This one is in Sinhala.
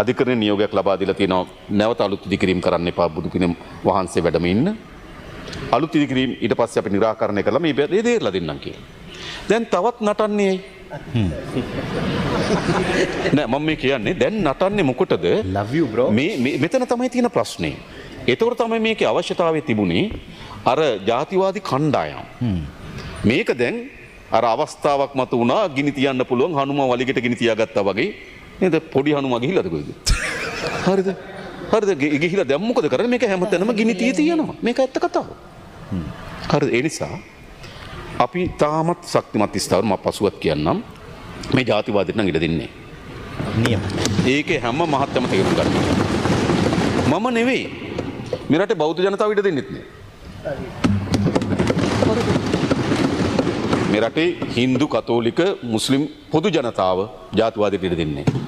අධිකරණ නියෝගයක් ලබා දීලා තියෙනවා නැවත අලුත් ඉදිකිරීම කරන්න එපා බුදු පිළිම වහන්සේ වැඩම ඉන්න. අලුත් ඉදිකිරීම ඊට පස්සේ අපි निराකරණය කළා මේ දෙයලා දෙන්නම් කියලා. දැන් තවත් නටන්නේ නෑ මම මේ කියන්නේ දැන් නටන්නේ මොකටද? love you bro. මේ මෙතන තමයි තියෙන ප්‍රශ්නේ. ඒතකොට තමයි මේකේ අවශ්‍යතාවය තිබුණේ අර ජාතිවාදී කණ්ඩායම්. මේක දැන් අර අවස්ථාවක් මත වුණා ගිනි තියන්න පුළුවන් හනුමා වලිගෙට ගිනි තියාගත්තා වගේ නේද? පොඩි හනුමා ගිහිල්ලාද කොයිද? හරිද? හරිද? ගිහිල්ලා දැන් මොකද කරන්නේ? මේක හැමතැනම ගිනි තියනවා. මේක ඇත්ත කතාව. හරිද? ඒ නිසා අපි තාමත් ශක්තිමත් ස්ථාවර මම පසුවත් කියන්නම් මේ ජාතිවාදයට නම් ඉඩ දෙන්නේ නියම. ඒකේ හැම මහත්යම තේරුම් ගන්න. මම නෙවෙයි. මේ රටේ බෞද්ධ ජනතාව ඉඩ දෙන්නෙත් නෑ. මේ රටේ හින්දු කතෝලික මුස්ලිම් පොදු ජනතාව ජාතිවාදයට ඉඩ දෙන්නේ නෑ.